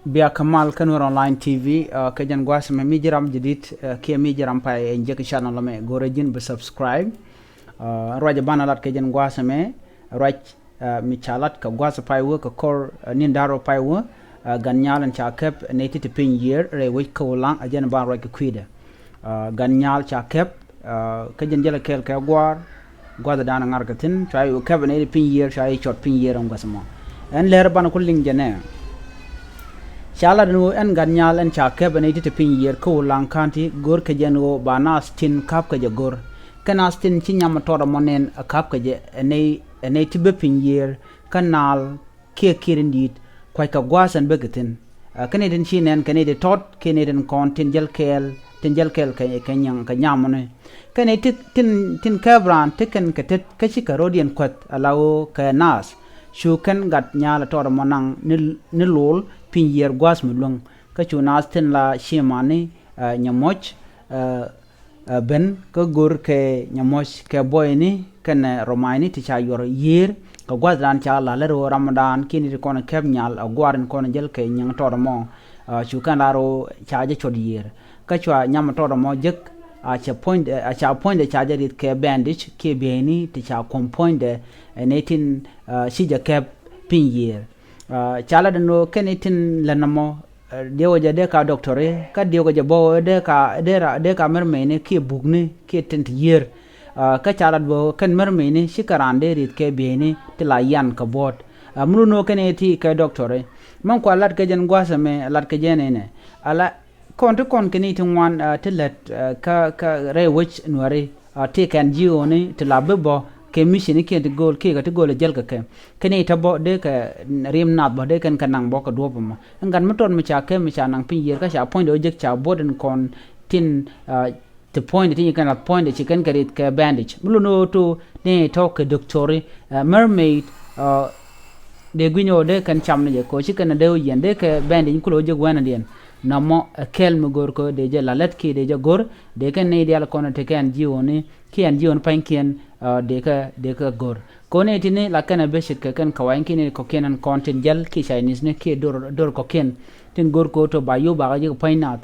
Bia Kamal Kanur Online TV kajan gua sama mijiram jadid kia mijiram pai injek channel lame gorejin be subscribe raja banalat kajan gua sama raj michalat ka gua pai wo ka kor nindaro pai wo ganyalan chakep neti te pin year re wik ko lang ajan ban raj kwida ganyal chakep kajan jela kel ka gua da dana ngargatin chai u keb neti pin year chai chot pin year am gasama en ler ban kulling jane Chala nu en ganyal en chakep en iti pin year ko Ulang County gor ke jeno banas tin kap ke gor kanas tin chinyam tora monen a kap ke ene tibe pin year kanal ke kirindit kwai ka gwasan begetin kaneden chinen kanede tot kaneden kon tin jel kel ke kenyang kanyamone kanete tin kabran teken ketet kachikarodian kwat alawo kanas shukan gat nyala tora monang nilol pin year gwas mulung ka chunas tin la shemani nyamoch ben ka gur ke nyamoch ke boyni ken romaini ti cha yor year ka gwas dan cha la le ramadan kini ko na keb nyal agwarin ko na jel ke nyang tor mo shukan laro cha je chod year ka chwa nyam tor mo jek a cha point de cha je ke bandage ke beni ti cha compoint de 18 shija keb pin year chala dano kenitin lanamo dewo jade ka doctore ka dewo jabo de ka mermene ki bugni ki tent year ka chala bo ken mermene shikarande rit ke beni tila yan ka bot muno keneti ka doctore man ko lat ke jen gwasame lat ke jenene ala kon kenitin wan tilet ka re wich nuare te kan jioni tila bebo ke mission ke de gol ke ga gol jel ka ke tabo de ka rim nat bo de kan kanang bo ka do ma ngan maton ma cha ke ma cha nang pin yer ka cha point o jek cha boden kon tin the point tin kan point de kan garit ka bandage muluno to ne talk doctori mermaid de gwinyo de kan cham ne ko chi kan de yen de ka bandage kulo jek wana den namo kel mo gor ko de je lalet ki de je gor de kan ne dial kono te kan jiwoni ki an jiwon pan kien de ka gor kone tini la kana beshit ka kan kawain kini ko kenan content jel ki chinese ne ki dor ko ken tin gor ko to bayu ba ga painat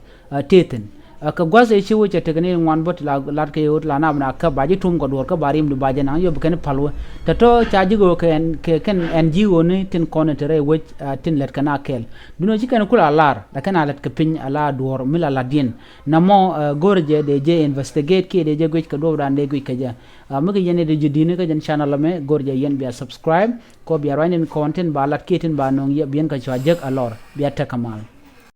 teten ka gwaze chi wo che tekne wan bot la lat ke yot la na na ka baji tum ko dor ka barim du baje na yo ken palwo to chaji go ken ngo ne tin konetere we tin let kana kel duno ji kan kula lar da kana let ka pin ala dor mila la din namo gorje de je investigate ki de je go ka do ran de go ka ja mu ga yene de jidine ka jan channel me gorje yen bi subscribe ko bi ranin content ba lat ketin ba non ye bien ka chwa jek alor bi ta kamal